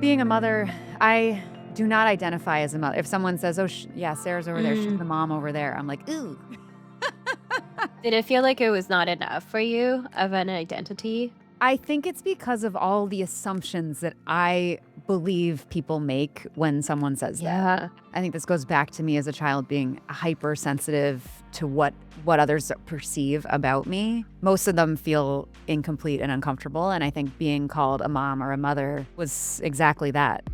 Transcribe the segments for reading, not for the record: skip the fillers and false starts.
Being a mother, I do not identify as a mother. If someone says, "Oh, yeah, Sarah's over there. She's Mm. the mom over there," I'm like, "Ooh." Did it feel like it was not enough for you of an identity? I think it's because of all the assumptions that I believe people make when someone says that. Yeah. I think this goes back to me as a child being hypersensitive to what others perceive about me. Most of them feel incomplete and uncomfortable, and I think being called a mom or a mother was exactly that.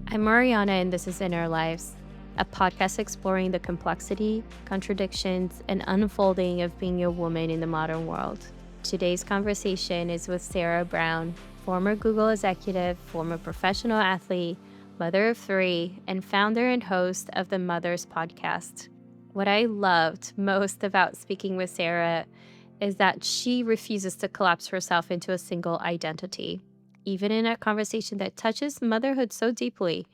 I'm Mariana, and this is In Our Lives, a podcast exploring the complexity, contradictions, and unfolding of being a woman in the modern world. Today's conversation is with Sara Brown, former Google executive, former professional athlete, mother of three, and founder and host of the Mothers podcast. What I loved most about speaking with Sara is that she refuses to collapse herself into a single identity. Even in a conversation that touches motherhood so deeply,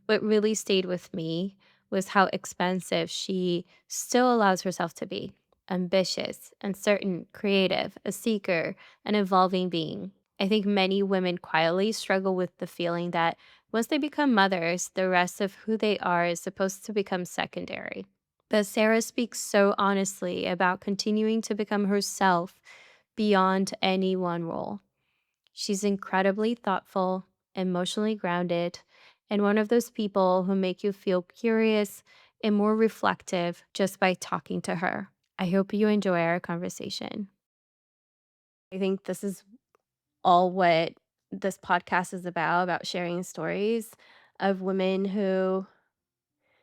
what really stayed with me was how expansive she still allows herself to be: ambitious, uncertain, creative, a seeker, an evolving being. I think many women quietly struggle with the feeling that once they become mothers, the rest of who they are is supposed to become secondary. But Sarah speaks so honestly about continuing to become herself beyond any one role. She's incredibly thoughtful, emotionally grounded, and one of those people who make you feel curious and more reflective just by talking to her. I hope you enjoy our conversation. I think this is all what this podcast is about sharing stories of women who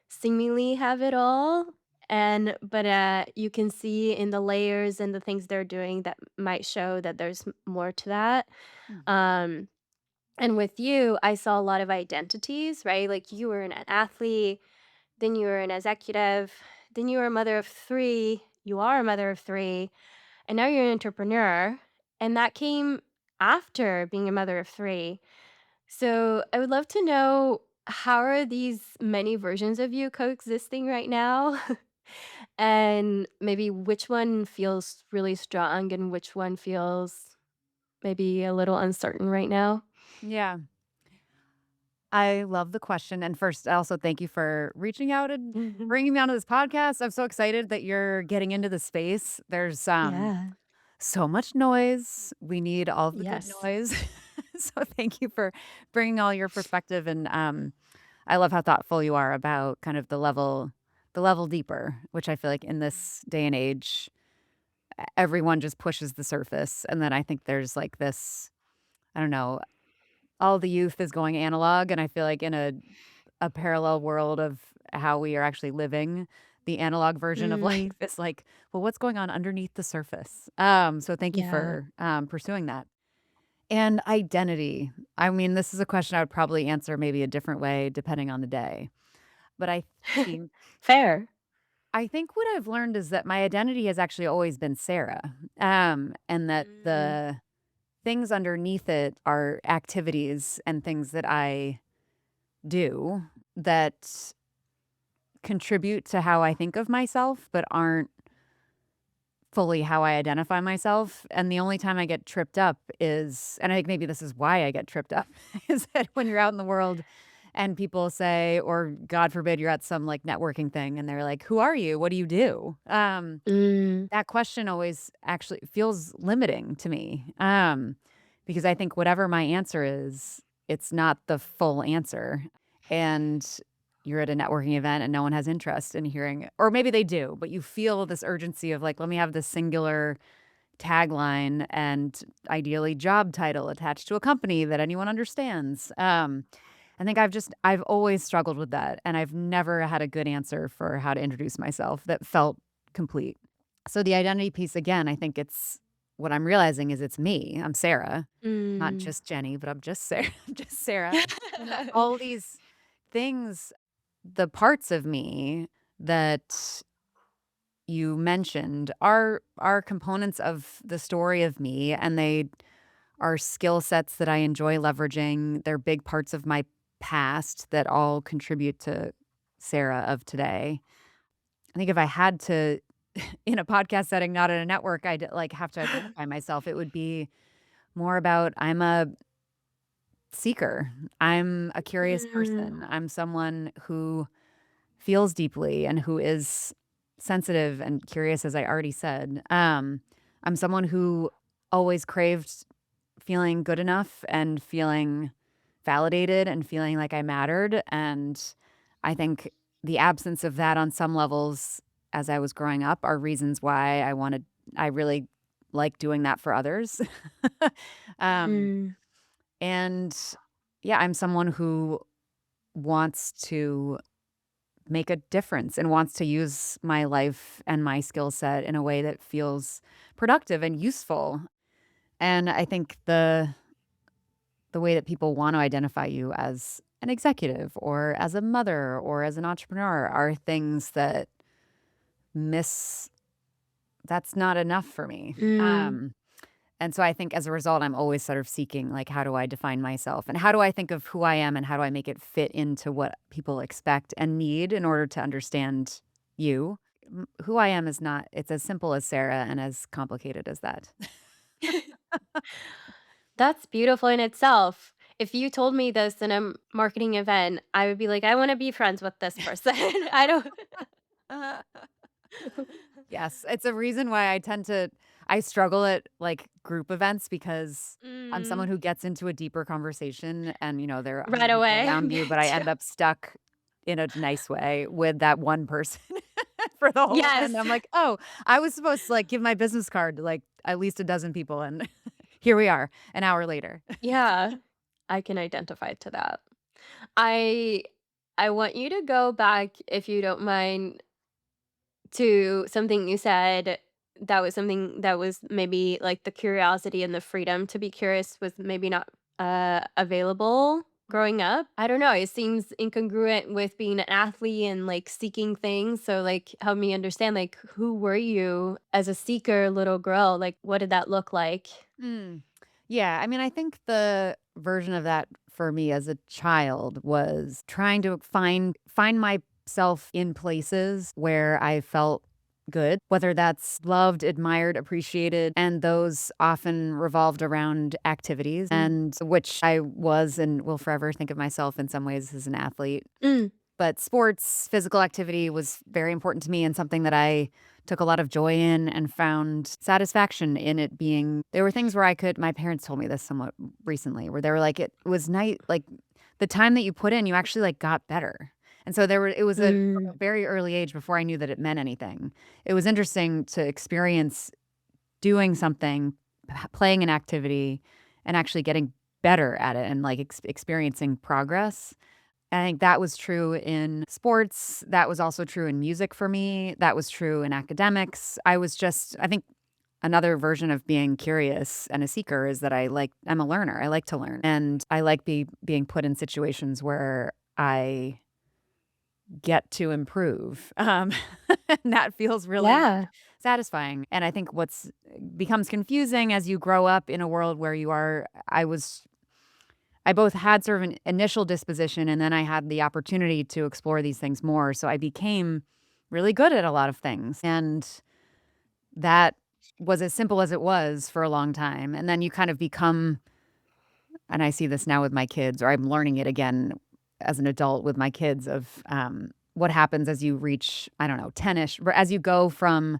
seemingly have it all, but you can see in the layers and the things they're doing that might show that there's more to that. Mm. um And with you, I saw a lot of identities, right? Like you were an athlete, then you were an executive, then you were a mother of three, you are a mother of three, and now you're an entrepreneur. And that came after being a mother of three. So I would love to know, how are these many versions of you coexisting right now? And maybe which one feels really strong and which one feels maybe a little uncertain right now? Yeah. I love the question, and first, I also thank you for reaching out and bringing me onto this podcast. I'm so excited that you're getting into the space. There's, Yeah. so much noise. We need all of the good Yes. noise. So thank you for bringing all your perspective, and, I love how thoughtful you are about kind of the level deeper, which I feel like in this day and age, everyone just pushes the surface, and then I think there's, like, this I don't know, all the youth is going analog, and I feel like in a parallel world of how we are actually living, the analog version of life Mm, is like, well, what's going on underneath the surface? So thank you yeah. for pursuing that. And identity. I mean, this is a question I would probably answer maybe a different way depending on the day. But think Fair. I think what I've learned is that my identity has actually always been Sarah, and that Mm, the things underneath it are activities and things that I do that contribute to how I think of myself, but aren't fully how I identify myself. And the only time I get tripped up is, and I think maybe this is why I get tripped up, is that when you're out in the world and people say, or God forbid, you're at some like networking thing and they're like, "Who are you? What do you do?" mm, That question always actually feels limiting to me, because I think whatever my answer is, it's not the full answer. And you're at a networking event and no one has interest in hearing, or maybe they do, but you feel this urgency of like, let me have this singular tagline and ideally job title attached to a company that anyone understands. I think I've always struggled with that, and I've never had a good answer for how to introduce myself that felt complete. So the identity piece again, I think it's what I'm realizing is it's me. I'm Sarah, not mm. just Jenny, but I'm just Sarah. I'm just Sarah. And then all these things, the parts of me that you mentioned are components of the story of me, and they are skill sets that I enjoy leveraging. They're big parts of my past that all contribute to Sarah of today. I think if I had to in a podcast setting, not in a network, I'd, like, have to identify myself, it would be more about I'm a seeker. I'm a curious Mm. person. I'm someone who feels deeply and who is sensitive and curious, as I already said. I'm someone who always craved feeling good enough and feeling validated and feeling like I mattered. And I think the absence of that on some levels as I was growing up are reasons why I really like doing that for others. um, Mm. and yeah, I'm someone who wants to make a difference and wants to use my life and my skill set in a way that feels productive and useful. And I think the way that people want to identify you as an executive or as a mother or as an entrepreneur are things that miss that's not enough for me. Mm. And so I think as a result, I'm always sort of seeking, like, how do I define myself and how do I think of who I am and how do I make it fit into what people expect and need in order to understand you? Who I am is not, it's as simple as Sarah and as complicated as that. That's beautiful in itself. If you told me this in a marketing event, I would be like, I want to be friends with this person. I don't. Yes, it's a reason why I struggle at, like, group events because I'm someone Mm. who gets into a deeper conversation and, there are 100 Right people away. around you, but I Too. end up stuck in a nice way with that one person for the whole Yes. and I'm like, "Oh, I was supposed to, like, give my business card to, like, at least a dozen people, and here we are an hour later." Yeah. I can identify to that. I I want you to go back, if you don't mind, to something you said that was something that was maybe like the curiosity and the freedom to be curious was maybe not available growing up. I don't know. It seems incongruent with being an athlete and like seeking things. So, like, help me understand, like, who were you as a seeker little girl? Like, what did that look like? Mm. Yeah, I mean, I think the version of that for me as a child was trying to find myself in places where I felt good, whether that's loved, admired, appreciated, and those often revolved around activities and which I was and will forever think of myself in some ways as an athlete. Mm. But sports, physical activity was very important to me and something that I took a lot of joy in and found satisfaction in it being there were things where I could my parents told me this somewhat recently, where they were like, "It was night like, the time that you put in, you actually, like, got better." And so there were it was from Mm. a very early age before I knew that it meant anything. It was interesting to experience doing something, playing an activity, and actually getting better at it and, like, experiencing progress. I think that was true in sports, that was also true in music for me, that was true in academics. I think another version of being curious and a seeker is that I'm a learner, I like to learn, and I like being put in situations where I get to improve, and that feels really Yeah. satisfying, and I think what's becomes confusing as you grow up in a world where I both had sort of an initial disposition and then I had the opportunity to explore these things more, so I became really good at a lot of things, and that was as simple as it was for a long time, and then you kind of become and I see this now with my kids, or I'm learning it again as an adult with my kids of, what happens as you reach, I don't know, 10-ish, as you go from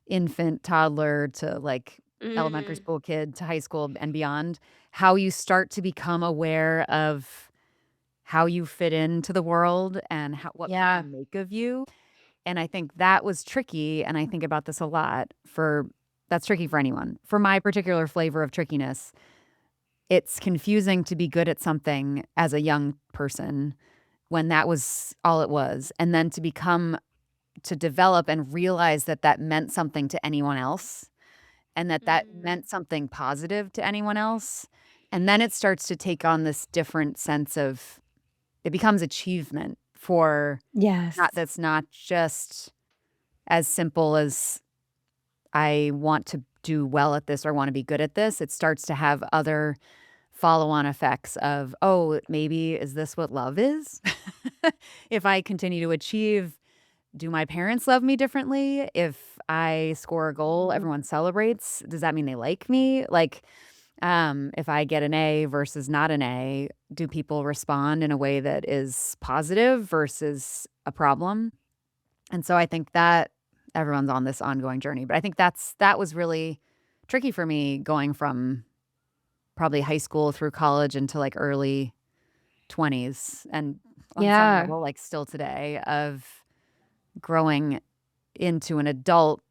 infant, toddler to, like, elementary Mm. school kid to high school and beyond, how you start to become aware of how you fit into the world and what people Yeah. make of you, and I think that was tricky, and I think about this a lot for that's tricky for anyone. For my particular flavor of trickiness, it's confusing to be good at something as a young person when that was all it was, and then to develop and realize that that meant something to anyone else, and that that Mm. meant something positive to anyone else, and then it starts to take on this different sense of it becomes achievement for not Yes. that's not just as simple as, "I want to do well at this or wanna be good at this." It starts to have other follow-on effects of, "Oh, maybe is this what love is? If I continue to achieve, do my parents love me differently? If I score a goal, Mm. everyone celebrates, does that mean they like me?" Like, If I get an A versus not an A, do people respond in a way that is positive versus a problem? And so I think that everyone's on this ongoing journey, but I think that was really tricky for me going from probably high school through college into, like, early 20s, and on some Yeah. level, like, still today, of growing into an adult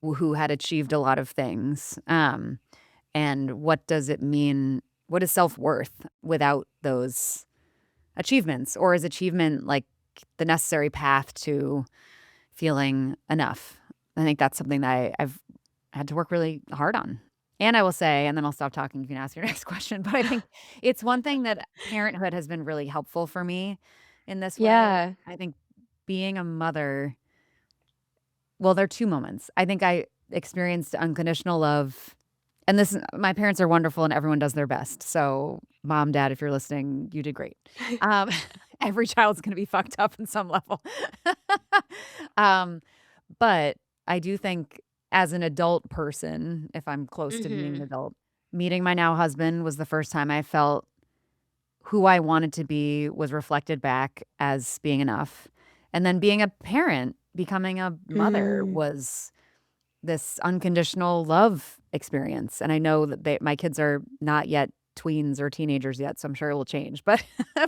who had achieved a lot of things, and what does it mean, what is self-worth without those achievements? Or is achievement, like, the necessary path to feeling enough? I think that's something that I've had to work really hard on. And I will say, and then I'll stop talking, you can ask your next question, but I think it's one thing that parenthood has been really helpful for me in this way. Yeah. I think being a mother, well, there are 2 moments. I think I experienced unconditional love, and this my parents are wonderful and everyone does their best. So, mom, dad, if you're listening, you did great. Um, every child's gonna be fucked up in some level. Um, but I do think as an adult person, if I'm close to being an Mhm. adult, meeting my now husband was the first time I felt who I wanted to be was reflected back as being enough. And then being a parent, becoming a mother Mm. was this unconditional love experience. And I know that my kids are not yet tweens or teenagers yet, so I'm sure it will change. But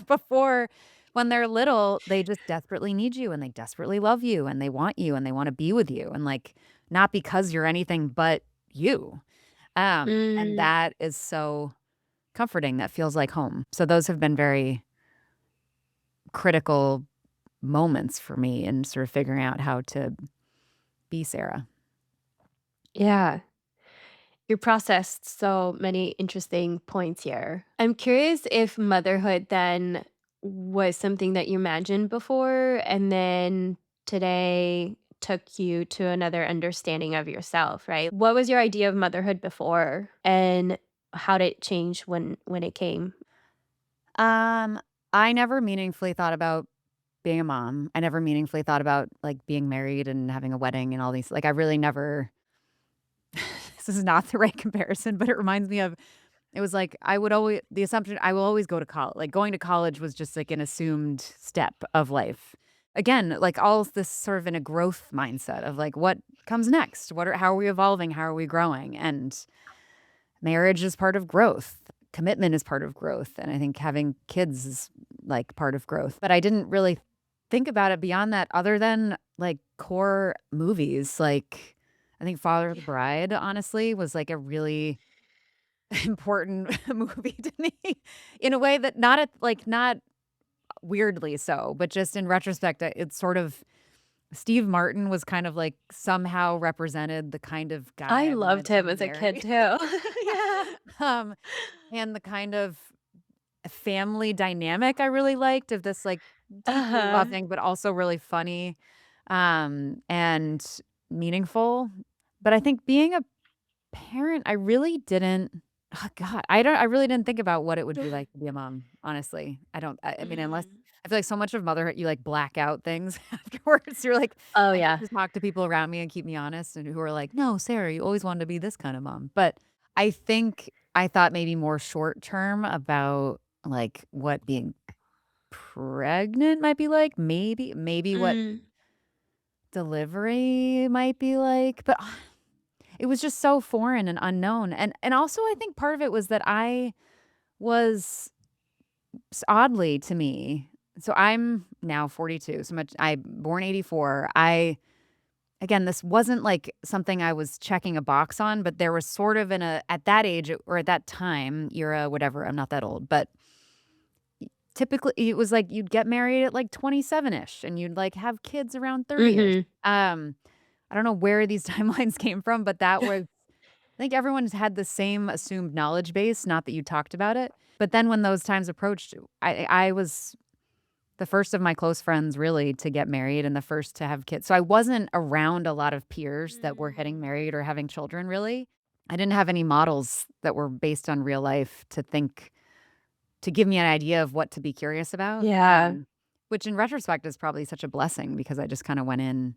before, when they're little, they just desperately need you and they desperately love you and they want you and they want to be with you. And like, not because you're anything but you. And Mm. that is so comforting. That feels like home. So those have been very critical moments for me in sort of figuring out how to be Sarah. Yeah. You processed so many interesting points here. I'm curious if motherhood then was something that you imagined before and then today took you to another understanding of yourself, right? What was your idea of motherhood before and how did it change when it came? Um, I never meaningfully thought about being a mom. I never meaningfully thought about, like, being married and having a wedding and all these, like, I really never this is not the right comparison, but it reminds me of, it was like I would always the assumption I will always go to college. Like, going to college was just, like, an assumed step of life. Again, like, all this sort of in a growth mindset of, like, what comes next? How are we evolving? How are we growing? And marriage is part of growth. Commitment is part of growth, and I think having kids is, like, part of growth. But I didn't really think about it beyond that other than, like, core movies. Like, I think Father of the Bride, honestly, was, like, a really important movie to me in a way that not weirdly so, but just in retrospect, it's sort of Steve Martin was kind of, like, somehow represented the kind of guy I I loved wanted to him as a kid marry. too. Yeah. Um, and the kind of family dynamic I really liked of this, like, deeply Uh-huh. loving, but also really funny, and meaningful. But I think being a parent, I really didn't oh god, I really didn't think about what it would be like to be a mom, honestly. I mean, unless Mhm. I feel like so much of motherhood, you, like, black out things afterwards. You're like, Oh, I need yeah. to talk to people around me and keep me honest and who are like, "No, Sarah, you always wanted to be this kind of mom." But I think I thought maybe more short term about, like, what being pregnant might be like, maybe what Mm. delivery might be like, but it was just so foreign and unknown, and also I think part of it was that I was oddly to me, so I'm now 42, so much I born '84. I again, this wasn't like something I was checking a box on, but there was sort of in a at that age or at that time, era, whatever, I'm not that old, but typically it was like you'd get married at like 27-ish and you'd like have kids around 30-ish. Mhm. I don't know where these timelines came from, but that was I think everyone's had the same assumed knowledge base, not that you talked about it. But then when those times approached, I was the first of my close friends really to get married and the first to have kids. So I wasn't around a lot of peers that were getting Mm. married or having children really. I didn't have any models that were based on real life to give me an idea of what to be curious about. Yeah. Which in retrospect is probably such a blessing because I just kind of went in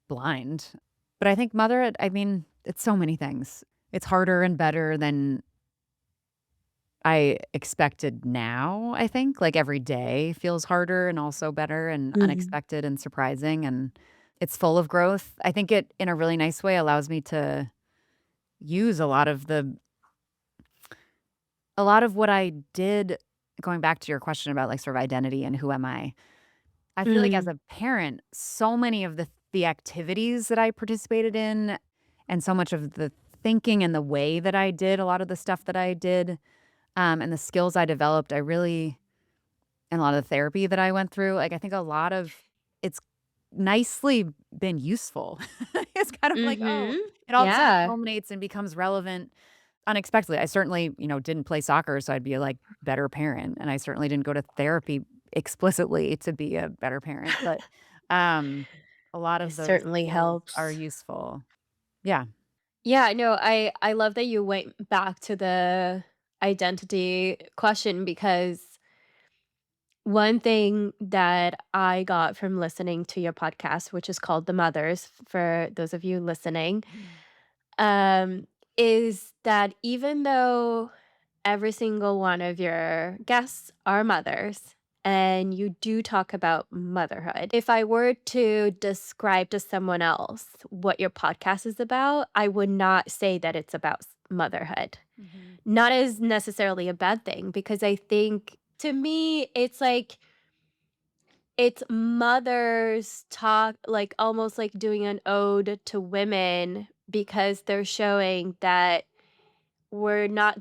blind. But I think motherhood, I mean, it's so many things. It's harder and better than I expected now, I think. Like, every day feels harder and also better and Mhm. unexpected and surprising, and it's full of growth. I think it, in a really nice way, allows me to use a lot of what I did going back to your question about, like, sort of identity and who am I feel like as Mm. a parent, so many of the activities that I participated in and so much of the thinking and the way that I did a lot of the stuff that I did, and the skills I developed, I really and a lot of the therapy that I went through, like, I think a lot of it's nicely been useful. It's kind of like, oh, Mhm. it all of a sudden Yeah. culminates and becomes relevant unexpectedly. I certainly, didn't play soccer, so I'd be a, like, better parent, and I certainly didn't go to therapy explicitly to be a better parent, but, um, a lot It of those certainly skills are helps. useful. Yeah. Yeah, no, I love that you went back to the identity question because one thing that I got from listening to your podcast, which is called The Mothers, for those of you listening, Mhm. um, is that even though every single one of your guests are mothers, and you do talk about motherhood. If I were to describe to someone else what your podcast is about, I would not say that it's about motherhood. Mhm. Not as necessarily a bad thing, because I think to me, it's like it's mothers talk like almost like doing an ode to women because they're showing that we're not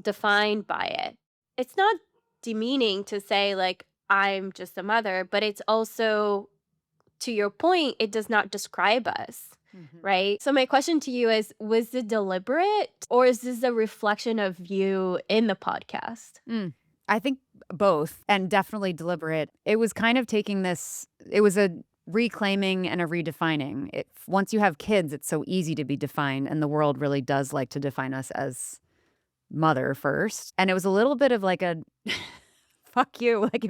defined by it. It's not demeaning to say, like, I'm just a mother, but it's also, to your point, it does not describe us, Mhm. right? So, my question to you is, was it deliberate or is this a reflection of you in the podcast? Mm. I think both, and definitely deliberate. It was kind of taking this it was a reclaiming and a redefining. Once you have kids, it's so easy to be defined, and the world really does like to define us as mother first, and it was a little bit of like a fuck you, like,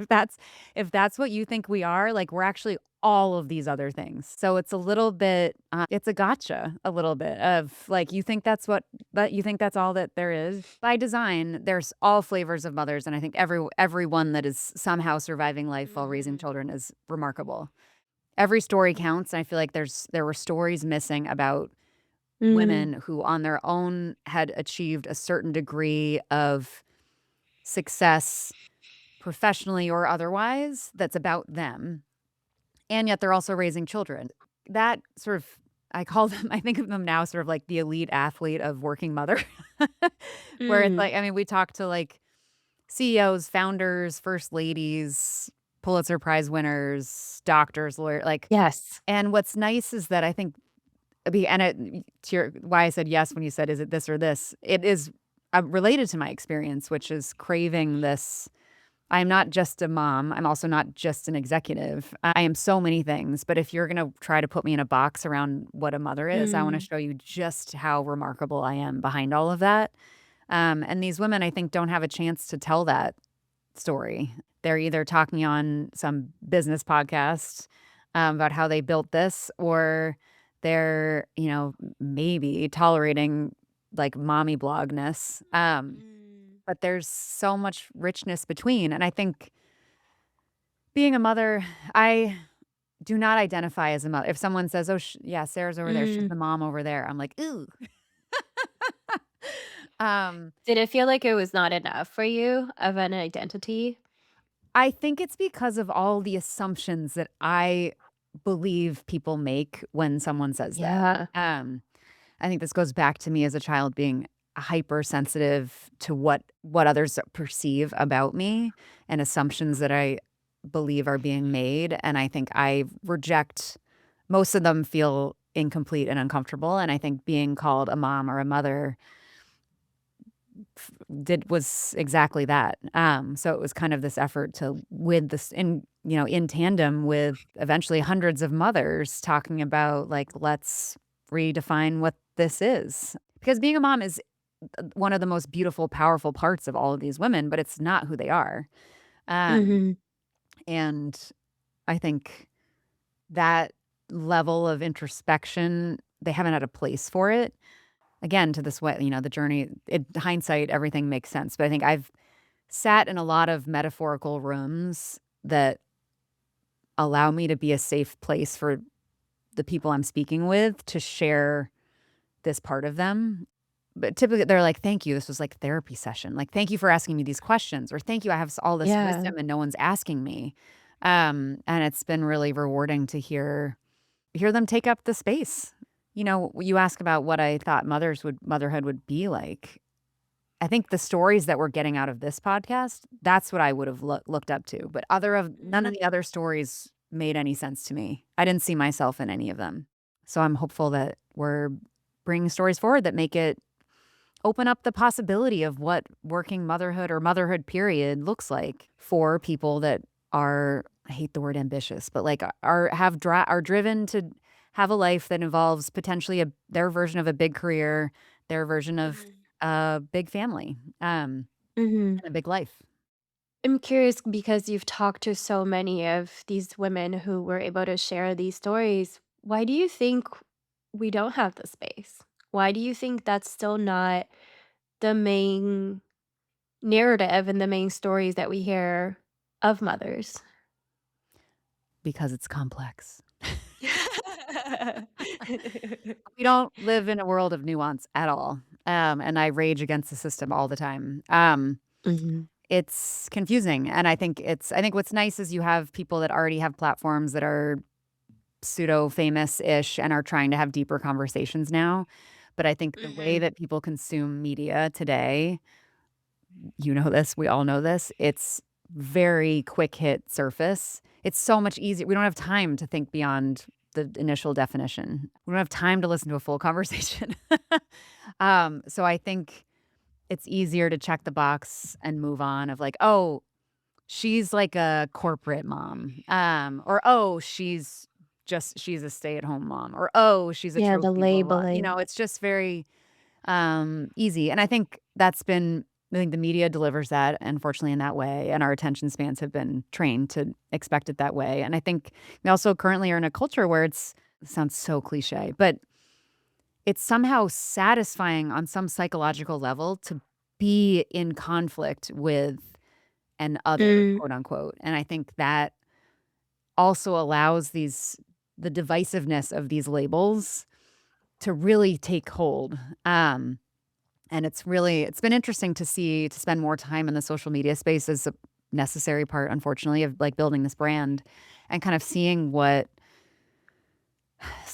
if that's what you think we are, like, we're actually all of these other things. So it's a little bit, it's a gotcha a little bit of, like, you think that's all that there is? By design, there's all flavors of mothers, and I think everyone that is somehow surviving life while raising Mm. children is remarkable. Every story counts, and I feel like there were stories missing about Mm. women who on their own had achieved a certain degree of success professionally or otherwise that's about them, and yet they're also raising children. That sort of I call them I think of them now sort of like the elite athlete of working mother, where it's Mm. like, I mean, we talk to, like, CEOs, founders, first ladies, Pulitzer Prize winners, doctors, lawyer like, Yes. and what's nice is that I think and it to your why I said yes when you said, "Is it this or this?" It is, related to my experience, which is craving this. I'm not just a mom, I'm also not just an executive. I am so many things, but if you're gonna try to put me in a box around what a mother is, I wanna Mm. show you just how remarkable I am behind all of that. And these women, I think, don't have a chance to tell that story. They're either talking on some business podcast, about how they built this, or they're, maybe tolerating, like, mommy blogness. Mm. But there's so much richness between, and I think being a mother, I do not identify as a mother. If someone says, "Oh, yeah, Sarah's over there, she's Mm. the mom over there," I'm like, "Ooh." Um, Did it feel like it was not enough for you of an identity? I think it's because of all the assumptions that I believe people make when someone says that. Yeah. I think this goes back to me as a child being hypersensitive to what others perceive about me and assumptions that I believe are being made, and I think I reject most of them feel incomplete and uncomfortable, and I think being called a mom or a mother did was exactly that. So it was kind of this effort to with this in tandem with eventually hundreds of mothers talking about, like, let's redefine what this is. Because being a mom is one of the most beautiful, powerful parts of all of these women, but it's not who they are. Um, Mhm. and I think that level of introspection, they haven't had a place for it. again, to this way, the journey, hindsight, everything makes sense. But I think I've sat in a lot of metaphorical rooms that allow me to be a safe place for the people I'm speaking with to share this part of them. But typically, they're like, "Thank you. This was like therapy session. Like, thank you for asking me these questions," or "Thank you. I have all this Yeah. wisdom and no one's asking me." And it's been really rewarding to hear them take up the space. You ask about what I thought motherhood would be like. I think the stories that we're getting out of this podcast, that's what I would have looked up to. But none of the other stories made any sense to me. I didn't see myself in any of them. So I'm hopeful that we're bringing stories forward that make it open up the possibility of what working motherhood or motherhood period looks like for people that are, I hate the word ambitious, but like are driven to have a life that involves potentially their version of a big career, their version of Mhm. a big family, Mhm. and a big life. I'm curious because you've talked to so many of these women who were able to share these stories. Why do you think we don't have the space? Why do you think that's still not the main narrative and the main stories that we hear of mothers? Because it's complex. We don't live in a world of nuance at all, and I rage against the system all the time. Mhm. It's confusing, and I think what's nice is you have people that already have platforms that are pseudo famous-ish and are trying to have deeper conversations now, but I think the way Mhm. that people consume media today, you know this, we all know this, it's very quick hit surface. It's so much easier. We don't have time to think beyond the initial definition. We don't have time to listen to a full conversation. So I think it's easier to check the box and move on of like, "Oh, she's like a corporate mom," or, "Oh, she's a stay-at-home mom," or, "Oh, she's a Yeah, the trophy blah, blah, blah." labeling. It's just very, easy, and I think the media delivers that, unfortunately, in that way, and our attention spans have been trained to expect it that way, and I think we also currently are in a culture where it sounds so cliche, but it's somehow satisfying on some psychological level to be in conflict with an "other," Mm. quote, unquote, and I think that also allows the divisiveness of these labels to really take hold, and it's been interesting to spend more time in the social media space as a necessary part, unfortunately, of, like, building this brand and kind of seeing what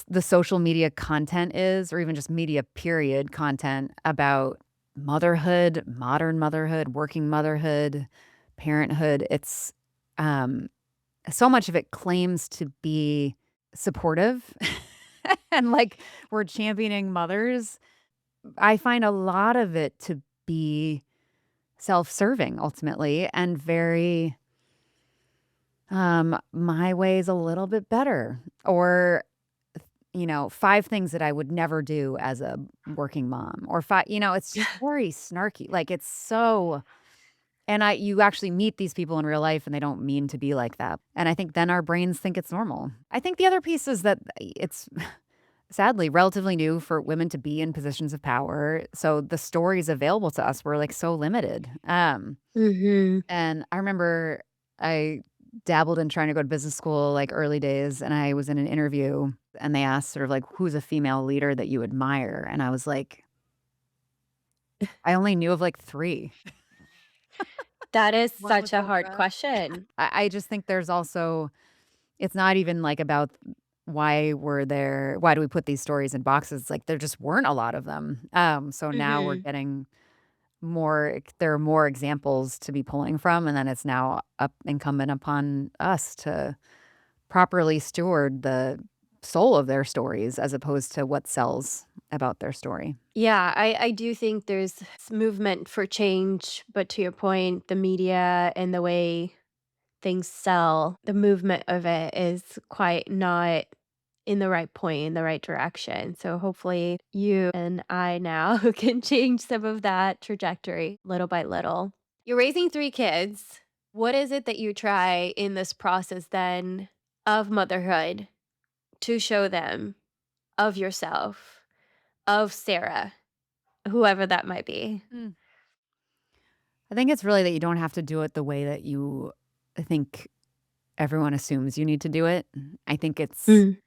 the social media content is, or even just media period content about motherhood, modern motherhood, working motherhood, parenthood. Um, so much of it claims to be supportive and like we're championing mothers. I find a lot of it to be self-serving ultimately and very my way is a little bit better, or 5 things that I would never do as a working mom, or it's just very snarky. Like, it's so and you actually meet these people in real life, and they don't mean to be like that, and I think then our brains think it's normal. I think the other piece is that it's sadly relatively new for women to be in positions of power, so the stories available to us were, like, so limited, Mhm. and I remember I dabbled in trying to go to business school, like, early days, and I was in an interview, and they asked sort of like, "Who's a female leader that you admire?" And I was like, I only knew of, like, 3. That is One was such a hard Oprah. question. I just think there's also it's not even, like, about why do we put these stories in boxes, like, there just weren't a lot of them, so now we're Mhm. getting there are more examples to be pulling from, and then it's now incumbent upon us to properly steward the soul of their stories as opposed to what sells about their story. Yeah, I do think there's this movement for change, but to your point, the media and the way things sell, the movement of it is quite not in the right point, in the right direction. So hopefully you and I now can change some of that trajectory little by little. You're raising 3 kids. What is it that you try in this process then of motherhood to show them of yourself, of Sarah? whoever that might be? Mm. I think it's really that you don't have to do it the way that you think everyone assumes you need to do it. I think it's Mm,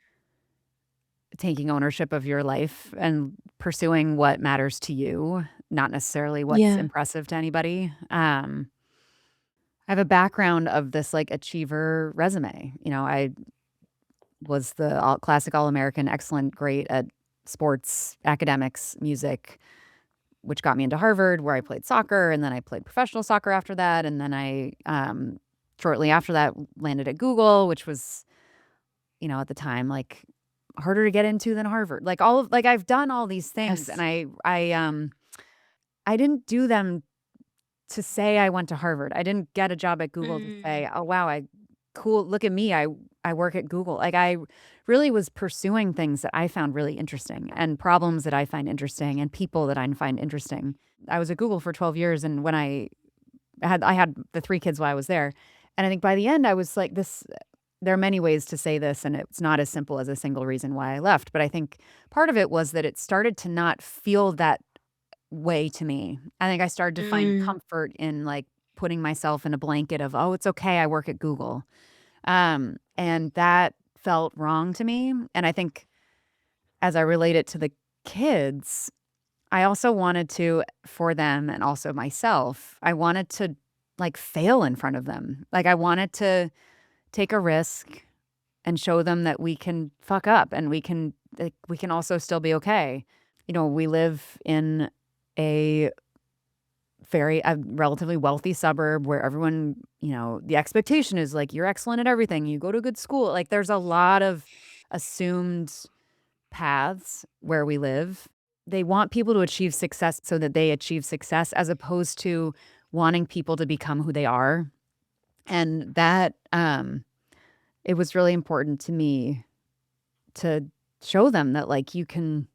taking ownership of your life and pursuing what matters to you, not necessarily what's yeah. impressive to anybody. I have a background of this like achiever resume. I was the classic All American, excellent, great at sports, academics, music, which got me into Harvard, where I played soccer, and then I played professional soccer after that, and then I shortly after that landed at Google, which was at the time like harder to get into than Harvard. Like I've done all these things, and Yes. I didn't do them to say I went to Harvard. I didn't get a job at Google to Mm, say, "Oh, wow, cool, look at me, I work at Google." Like, I really was pursuing things that I found really interesting and problems that I find interesting and people that I find interesting. I was at Google for 12 years, and when I had the 3 kids while I was there, and I think by the end, I was like, this there are many ways to say this, and it's not as simple as a single reason why I left, but I think part of it was that it started to not feel that way to me. I think I started to find mm, comfort in, like, putting myself in a blanket of, "Oh, it's okay, I work at Google." And that felt wrong to me, and I think as I relate it to the kids, I also wanted to for them and also myself, I wanted to, like, fail in front of them. Like, I wanted to take a risk and show them that we can fuck up and we can also still be okay. We live in a a relatively wealthy suburb where everyone, the expectation is like you're excellent at everything. You go to a good school. Like there's a lot of assumed paths where we live. They want people to achieve success so that they achieve success as opposed to wanting people to become who they are. And that it was really important to me to show them that like you can.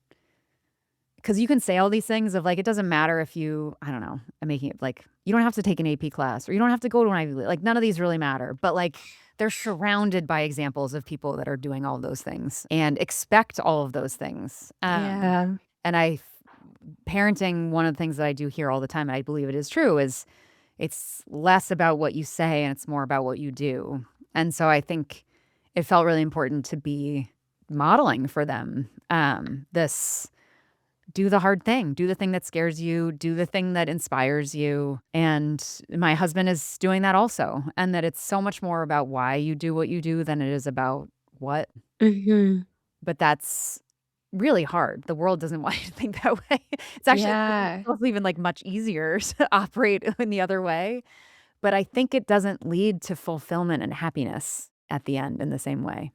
'Cause you can say all these things of, like, it doesn't matter if I don't know, I'm making it like, you don't have to take an AP class, or you don't have to go to an Ivy League, like, none of these really matter, but, like, they're surrounded by examples of people that are doing all those things and expect all of those things, yeah. and parenting, one of the things that I do hear all the time, and I believe it is true, is it's less about what you say and it's more about what you do, and so I think it felt really important to be modeling for them, this do the hard thing. Do the thing that scares you. Do the thing that inspires you. And my husband is doing that also. And that it's so much more about why you do what you do than it is about what. Mhm. But that's really hard. The world doesn't want you to think that way. It's Yeah. also even like much easier to operate in the other way. But I think it doesn't lead to fulfillment and happiness at the end in the same way.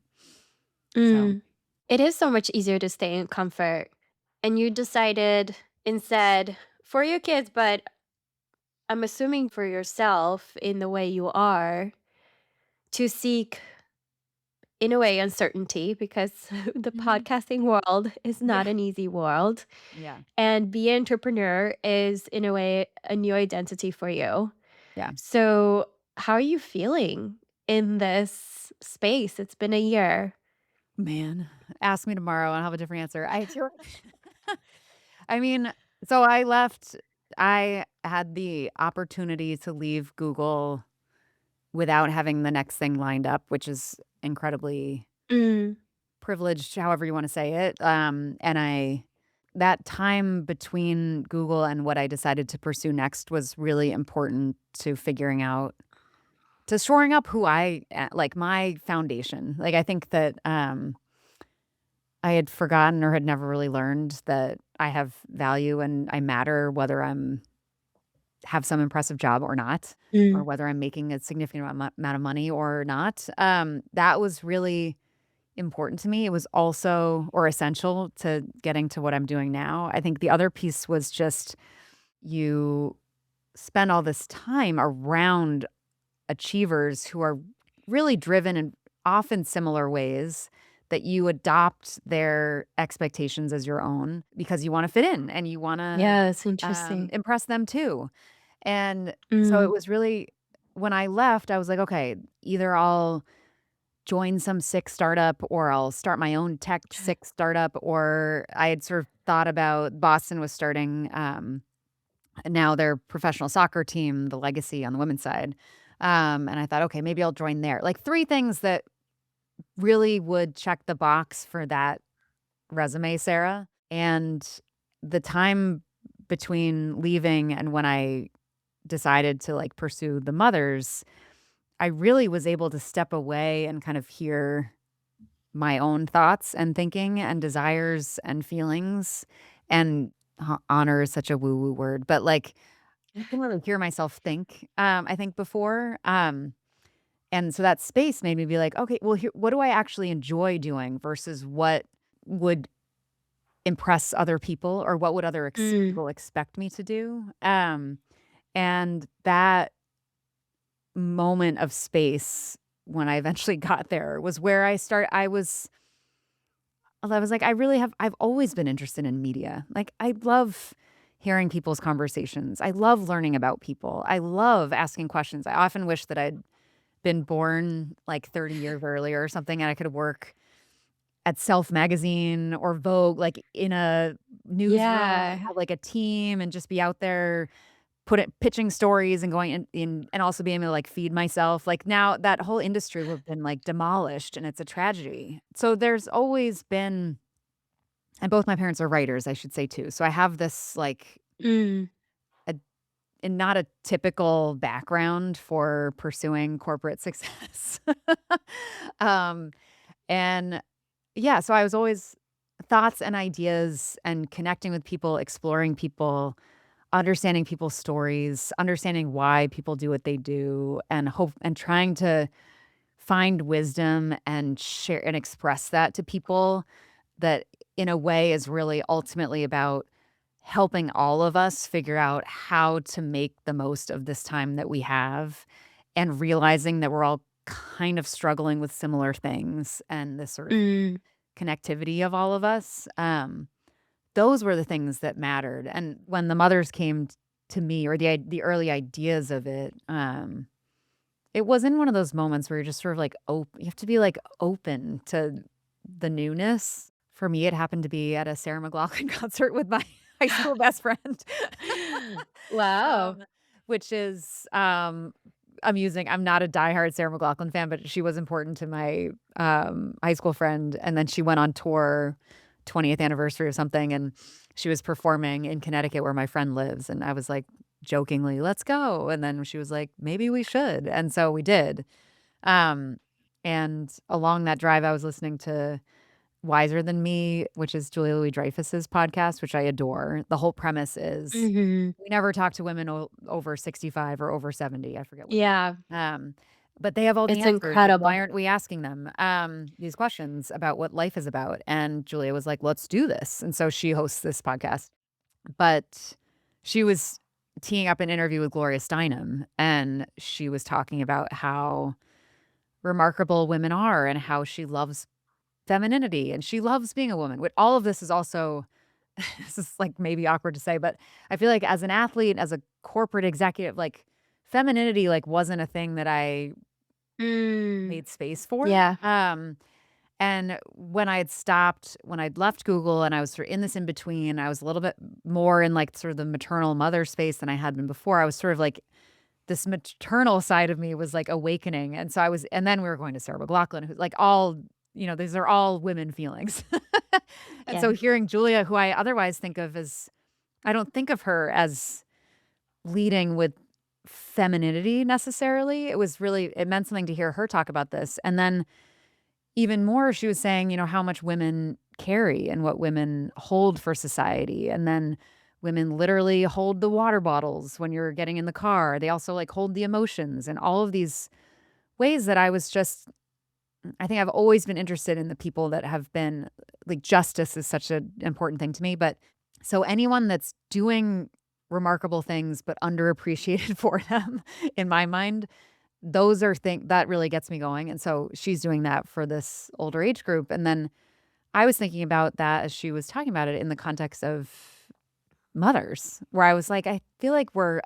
So, Mm. It is so much easier to stay in comfort, and you decided instead for your kids, but I'm assuming for yourself in the way you are, to seek, in a way, uncertainty because the mhm. podcasting world is not Yeah. an easy world, Yeah. and be an entrepreneur is, in a way, a new identity for you. Yeah. So, how are you feeling in this space? It's been a year. Man, ask me tomorrow and I'll have a different answer. I mean, so I left I had the opportunity to leave Google without having the next thing lined up, which is incredibly Mm, privileged, however you wanna say it, and I that time between Google and what I decided to pursue next was really important to figuring out to shoring up who like, my foundation. Like, I think that, I had forgotten or had never really learned that I have value and I matter whether I'm have some impressive job or not, or mm, whether I'm making a significant amount of money or not. That was really important to me. It was also or essential to getting to what I'm doing now. I think the other piece was just you spend all this time around achievers who are really driven in often similar ways that you adopt their expectations as your own because you want to fit in and you want to yeah, it's interesting. impress them too. And so it Mm, was really when I left, I was like, okay, either I'll join some sick startup, or I'll start my own tech sick startup. Or I had sort of thought about Boston was starting now their professional soccer team, the Legacy on the women's side. And I thought, okay, maybe I'll join there. Like 3 things that really would check the box for that resume, Sarah. And the time between leaving and when I decided to like pursue the mothers, I really was able to step away and kind of hear my own thoughts and thinking and desires and feelings. And honor is such a woo woo word, but like I can really hear myself think, I think before. And so that space made me be like, okay, well, here, what do I actually enjoy doing versus what would impress other people or what would other Mm. people expect me to do? And that moment of space when I eventually got there was where I was like, I've always been interested in media. Like, I love hearing people's conversations. I love learning about people. I love asking questions. I often wish that I'd been born like 30 years earlier or something and I could work at Self Magazine or Vogue, like in a newsroom, Yeah. have like a team and just be out there pitching stories and going in and also being able to like feed myself. Like now that whole industry would have been like demolished and it's a tragedy. So there's always been, and both my parents are writers, I should say too. So I have this like Mm. a and not a typical background for pursuing corporate success. um and yeah, so I was always thoughts and ideas and connecting with people, exploring people, understanding people's stories, understanding why people do what they do, and hope and trying to find wisdom and share and express that to people that in a way is really ultimately about helping all of us figure out how to make the most of this time that we have and realizing that we're all kind of struggling with similar things and this sort of Mm. connectivity of all of us. Those were the things that mattered. And when the mothers came to me or the early ideas of it, it was in one of those moments where you're just sort of like you have to be like open to the newness. For me, it happened to be at a Sarah McLachlan concert with my high school best friend. Wow. um, which is amusing. I'm not a diehard Sarah McLachlan fan, but she was important to my high school friend. And then she went on tour, 20th anniversary or something, and she was performing in Connecticut where my friend lives. And I was like jokingly, let's go. And then she was like, maybe we should. And so we did. Um, and along that drive, I was listening to Wiser Than Me, which is Julia Louis-Dreyfus's podcast, which I adore. The whole premise is Mhm. we never talk to women over 65 or over 70, I forget what. Yeah, But they have all the it's answers. Like, why incredible. aren't we asking them, these questions about what life is about? And Julia was like, "Let's do this." And so she hosts this podcast. But she was teeing up an interview with Gloria Steinem, and she was talking about how remarkable women are and how she loves femininity and she loves being a woman. With all of this is also this is like maybe awkward to say, but I feel like as an athlete, as a corporate executive, like femininity like wasn't a thing that I Mm. made space for. Yeah. And when I'd left Google and I was sort of in this in between, I was a little bit more in like sort of the maternal mother space than I had been before. I was sort of like this maternal side of me was like awakening. And so and then we were going to Sarah McLachlan, who's like these are all women feelings. And Yeah. so hearing Julia, who I otherwise think of as, I don't think of her as leading with femininity necessarily. It meant something to hear her talk about this. And then even more, she was saying, how much women carry and what women hold for society. And then women literally hold the water bottles when you're getting in the car. They also like hold the emotions and all of these ways that I think I've always been interested in the people that have been like justice is such an important thing to me. But so anyone that's doing remarkable things but underappreciated for them, in my mind, those are things that really gets me going. And so she's doing that for this older age group. And then I was thinking about that as she was talking about it in the context of mothers, where I was like, I feel like we're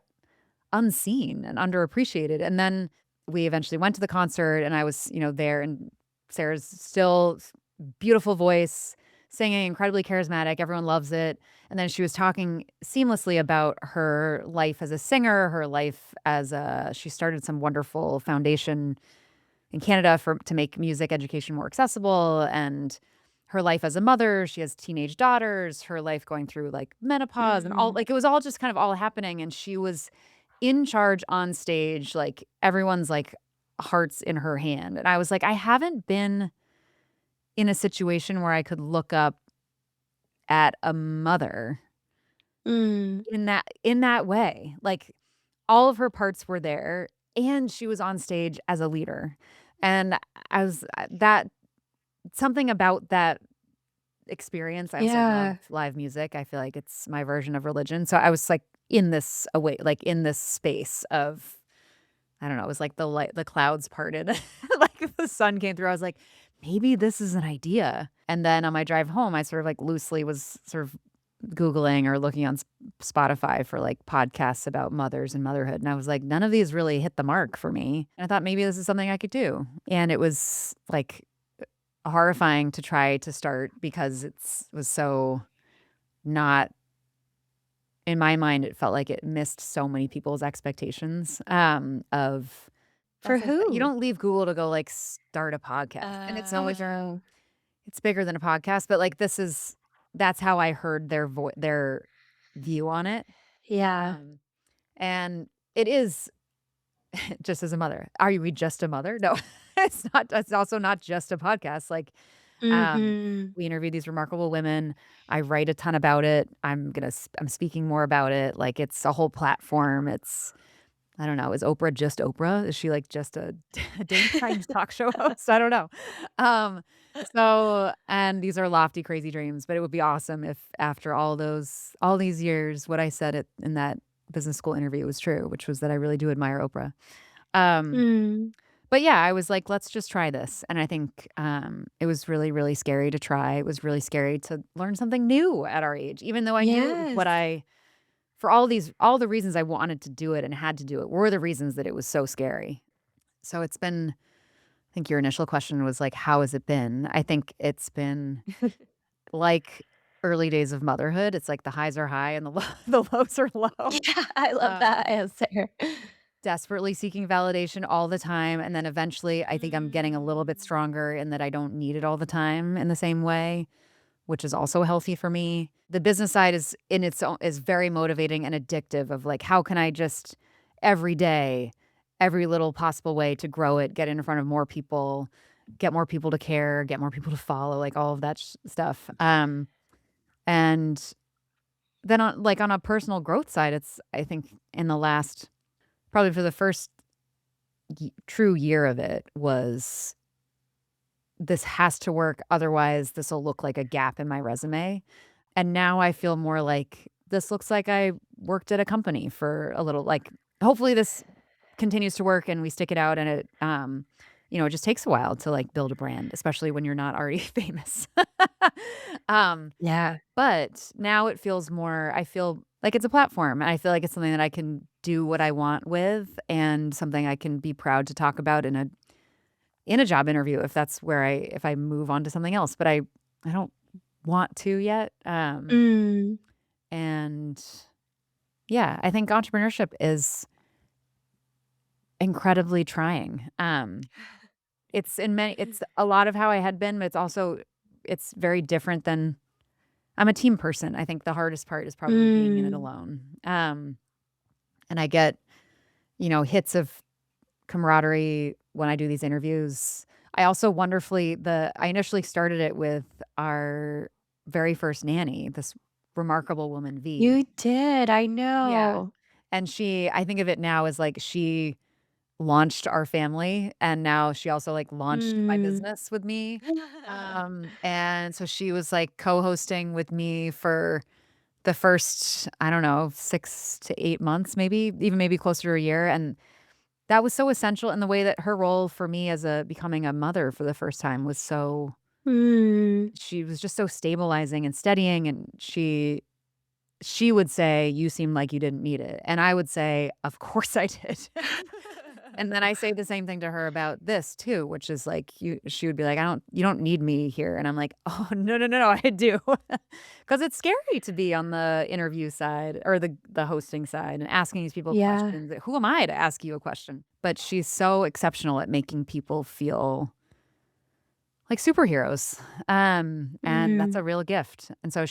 unseen and underappreciated. And then we eventually went to the concert and I was, there and Sarah's still beautiful voice, singing, incredibly charismatic. Everyone loves it. And then she was talking seamlessly about her life as a singer, her life as she started some wonderful foundation in Canada to make music education more accessible, and her life as a mother. She has teenage daughters, her life going through like menopause and all, Mhm. like it was all just kind of all happening. And she was in charge on stage, like everyone's like hearts in her hand. And I was like, I haven't been in a situation where I could look up at a mother Mm. in that way. Like all of her parts were there, and she was on stage as a leader. And I was that something about that experience. I also love Yeah. live music. I feel like it's my version of religion. So I was like in this away, like in this space of, I don't know, it was like the clouds parted, like the sun came through. I was like, maybe this is an idea. And then on my drive home, I sort of like loosely was sort of Googling or looking on Spotify for like podcasts about mothers and motherhood. And I was like, none of these really hit the mark for me. And I thought maybe this is something I could do. And it was like horrifying to try to start because was so not in my mind. It felt like it missed so many people's expectations of For that's like you who? don't leave Google to go like start a podcast. And it's so much Oh, it's bigger than a podcast, but like that's how I heard their view on it. yeah. Um and it is just as a mother. Are we just a mother? No. It's not. It's also not just a podcast. Like Um, Mhm. we interview these remarkable women. I write a ton about it. I'm speaking more about it. Like it's a whole platform. It's I don't know. Is Oprah just Oprah? Is she like just a, a daytime talk show host? I don't know. Um, and these are lofty, crazy dreams, but it would be awesome if after all these years, what I said in that business school interview was true, which was that I really do admire Oprah. Um, Mm. but yeah, I was like, "Let's just try this," and I think, it was really, really scary to try. It was really scary to learn something new at our age, even though I knew it was Yes. what I for all the reasons I wanted to do it and had to do it were the reasons that it was so scary. So it's been I think your initial question was like, "How has it been?" I think it's been like early days of motherhood. It's like the highs are high and the the lows are low. Yeah, I love Um that answer. Desperately seeking validation all the time, and then eventually, I think I'm getting a little bit Mm. stronger in that I don't need it all the time in the same way, which is also healthy for me. The business side is in its own is very motivating and addictive of, like, how can I just every day, every little possible way to grow it, get in front of more people, get more people to care, get more people to follow, like, all of that stuff. And then on a personal growth side, it's I think in the last probably for the first true year of it was this has to work, otherwise this will look like a gap in my resume. And now I feel more like this looks like I worked at a company for a little like hopefully this continues to work and we stick it out and it it just takes a while to like build a brand, especially when you're not already famous. um Yeah. but now it feels more I feel like it's a platform, and I feel like it's something that I can do what I want with and something I can be proud to talk about in a job interview if that's where if I move on to something else, but I don't want to yet. Mm. And yeah, I think entrepreneurship is incredibly trying. It's a lot of how I had been, but it's very different than I'm a team person. I think the hardest part is probably being in it Mm. alone. And I get, hits of camaraderie when I do these interviews. I also I initially started it with our very first nanny, this remarkable woman, V. You did, I Yeah. know. And I think of it now as like she launched our family and now she also like launched my Mm. business with me. And so she was like co-hosting with me for the first, I don't know, 6 to 8 months, maybe, even maybe closer to a year. And that was so essential in the way that her role for me as becoming a mother for the first time was so Mm. she was just so stabilizing and steadying, and she would say, "You seem like you didn't need it." And I would say, "Of course I did." And then I say the same thing to her about this too, which is like she would be like, you don't need me here. And I'm like, oh, no, no, no, no, I do. Because it's scary to be on the interview side or the hosting side and asking these people Yeah. questions. Who am I to ask you a question? But she's so exceptional at making people feel like superheroes. And that's Mm. a real gift. And so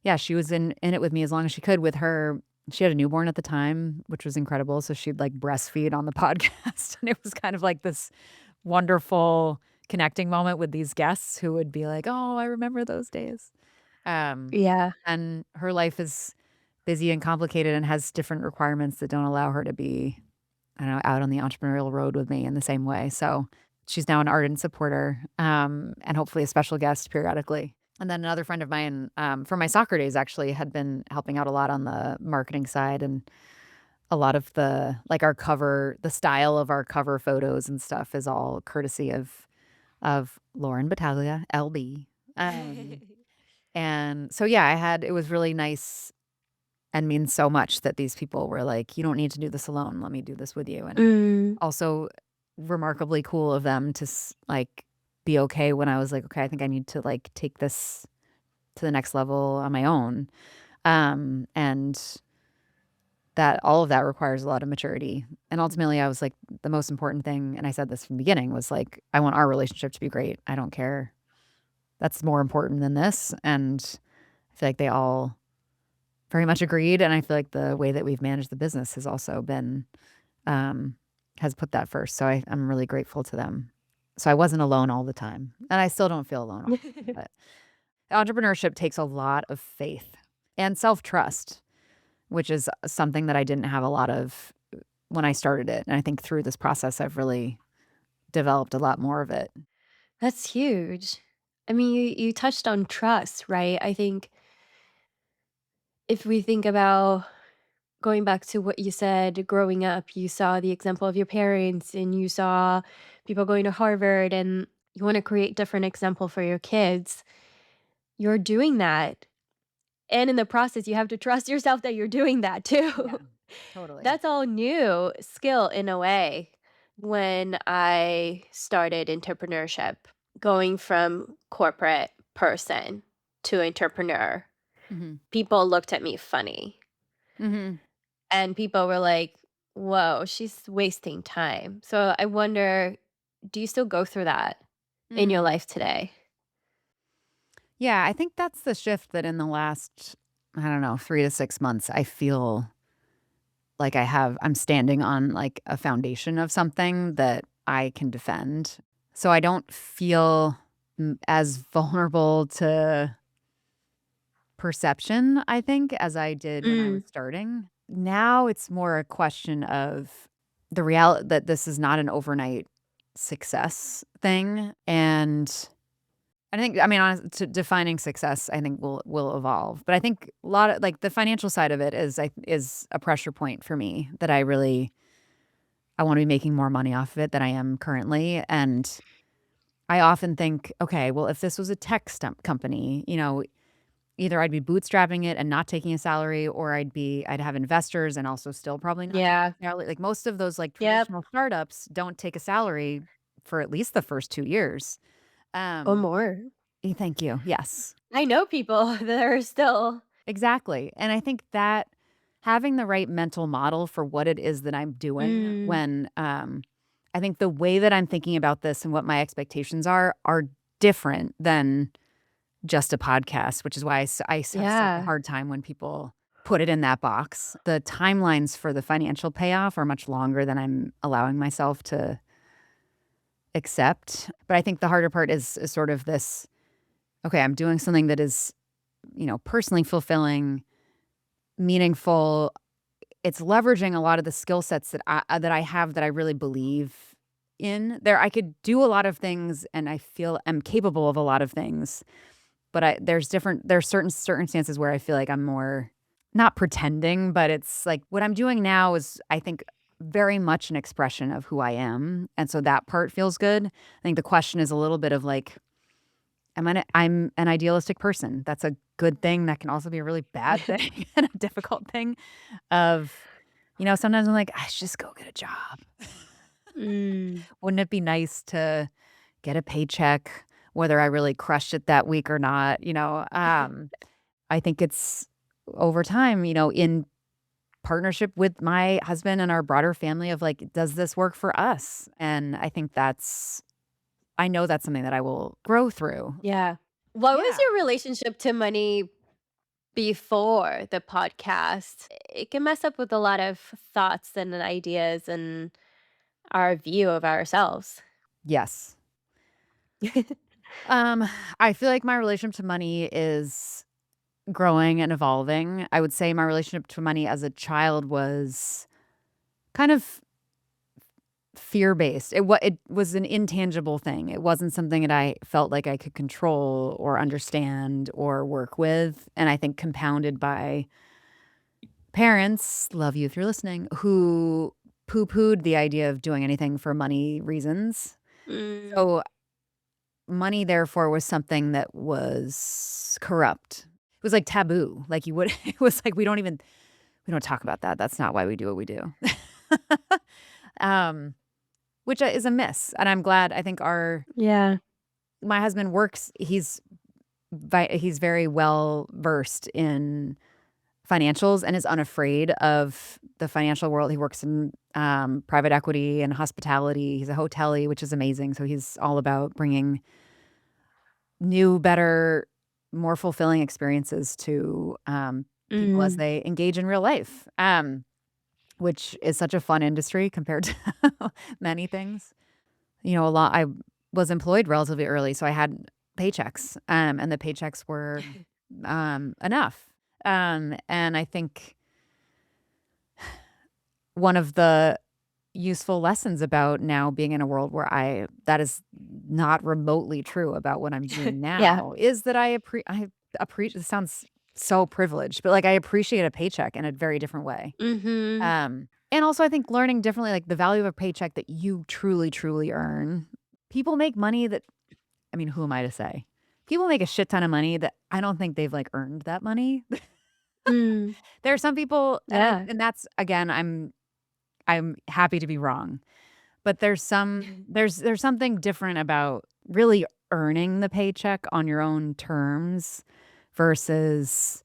yeah, she was in it with me as long as she could with her. She had a newborn at the time, which was incredible, so she'd, like, breastfeed on the podcast, and it was kind of like this wonderful connecting moment with these guests who would be like, "Oh, I remember those days." Um, Yeah. and her life is busy and complicated and has different requirements that don't allow her to be, I don't know, out on the entrepreneurial road with me in the same way, so she's now an ardent supporter, and hopefully a special guest periodically. And then another friend of mine, from my soccer days actually had been helping out a lot on the marketing side and a lot of the style of our cover photos and stuff is all courtesy of Lauren Battaglia, LB. Um, and so, yeah, it was really nice and means so much that these people were like, "You don't need to do this alone. Let me do this with you." And Mm. also remarkably cool of them to like be okay when I was like, "Okay, I think I need to like take this to the next level on my own." And that all of that requires a lot of maturity. And ultimately, I was like, the most important thing, and I said this from the beginning, was like, I want our relationship to be great. I don't care. That's more important than this. And I feel like they all very much agreed. And I feel like the way that we've managed the business has also been, um, has put that first. So I'm really grateful to them. So I wasn't alone all the time. And I still don't feel alone all the time. But entrepreneurship takes a lot of faith and self trust, which is something that I didn't have a lot of when I started it, and I think through this process, I've really developed a lot more of it. That's huge. I mean, you touched on trust, right? I think if we think about going back to what you said, growing up, you saw the example of your parents and you saw people going to Harvard and you want to create different example for your kids. You're doing that. And in the process, you have to trust yourself that you're doing that too. Yeah, totally. That's all new skill in a way when I started entrepreneurship, going from corporate person to entrepreneur. Mhm. People looked at me funny Mhm. and people were like, whoa, she's wasting time. So I wonder, do you still go through that in your Mm. life today? Yeah, I think that's the shift that in the last, I don't know, 3 to 6 months, I feel like I'm standing on, like, a foundation of something that I can defend. So I don't feel, as vulnerable to perception, I think, as I did when I was Mm, starting. Now it's more a question of the reality that this is not an overnight success thing. And I think, I mean, to defining success, I think will evolve. But I think a lot of like the financial side of it is a pressure point for me that I want to be making more money off of it than I am currently. And I often think, okay, well, if this was a tech company, either I'd be bootstrapping it and not taking a salary, or I'd have investors and also still probably not taking yeah. a salary. Like most of those like Yep. traditional startups don't take a salary for at least the first 2 years. Or Um, more. Thank you. Yes. I know people that are still. Exactly. And I think that having the right mental model for what it is that I'm doing Mm, when I think the way that I'm thinking about this and what my expectations are different than just a podcast, which is why have such a yeah. hard time when people put it in that box. The timelines for the financial payoff are much longer than I'm allowing myself to accept. But I think the harder part is sort of this, okay, I'm doing something that is, personally fulfilling, meaningful. It's leveraging a lot of the skill sets that I have that I really believe in. There I could do a lot of things and I feel I'm capable of a lot of things. But there's certain circumstances where I feel like I'm more not pretending, but it's like what I'm doing now is, I think, very much an expression of who I am, and so that part feels good. I think the question is a little bit of like, I'm an idealistic person. That's a good thing, that can also be a really bad thing and a difficult thing of Sometimes I'm like, I should just go get a job. Mm. Wouldn't it be nice to get a paycheck, whether I really crushed it that week or not? I think it's over time, in partnership with my husband and our broader family of like, does this work for us? And I know that's something that I will grow through. Yeah. What was Yeah. your relationship to money before the podcast? It can mess up with a lot of thoughts and ideas and our view of ourselves. Yes. Um, I feel like my relationship to money is growing and evolving. I would say my relationship to money as a child was kind of fear-based. It was an intangible thing. It wasn't something that I felt like I could control or understand or work with, and I think compounded by parents, love you if you're listening, who poo-pooed the idea of doing anything for money reasons. Mm. So, money therefore was something that was corrupt. It was like taboo. Like you would it was like we don't talk about that. That's not why we do what we do. Um, which is a miss, and I'm glad. I think our Yeah. my husband works. He's very well versed in financials and is unafraid of the financial world. He works in private equity and hospitality. He's a hotelier, which is amazing. So he's all about bringing new, better, more fulfilling experiences to people as Mm. they engage in real life, which is such a fun industry compared to many things. A lot. I was employed relatively early, so I had paychecks, and the paychecks were enough. And I think one of the useful lessons about now being in a world where that is not remotely true about what I'm doing Yeah. now is that I appreciate. It sounds so privileged, but like I appreciate a paycheck in a very different way. Mhm. And also I think learning differently, like the value of a paycheck that you truly, truly earn. People make money that I mean, who am I to say? People make a shit ton of money that I don't think they've like earned that money. Mm. There are some people, Yeah. and that's again, I'm happy to be wrong. But there's something different about really earning the paycheck on your own terms versus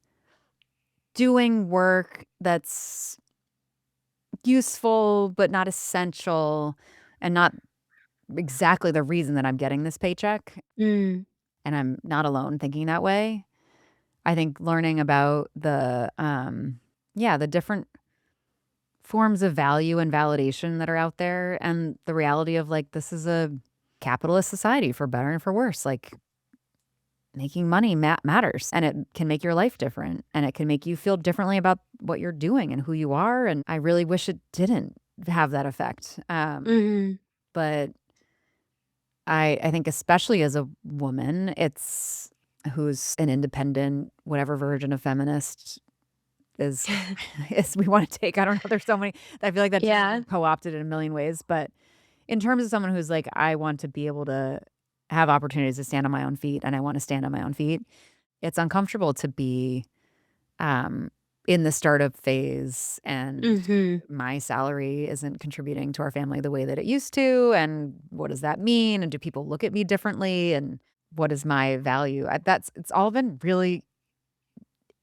doing work that's useful but not essential and not exactly the reason that I'm getting this paycheck, Mm. and I'm not alone thinking that way. I think learning about the different forms of value and validation that are out there and the reality of like this is a capitalist society for better and for worse. Like making money matters and it can make your life different and it can make you feel differently about what you're doing and who you are. And I really wish it didn't have that effect. Mhm. But I think especially as a woman, it's who's an independent, whatever version of feminist is is we wanna take. I don't know, there's so many I feel like that term has Yeah. been co-opted in a million ways, but in terms of someone who's like, I want to be able to have opportunities to stand on my own feet, and I wanna stand on my own feet, it's uncomfortable to be, um, in the startup phase, and Mhm. my salary isn't contributing to our family the way that it used to, and what does that mean, and do people look at me differently, and what is my value? It's all been really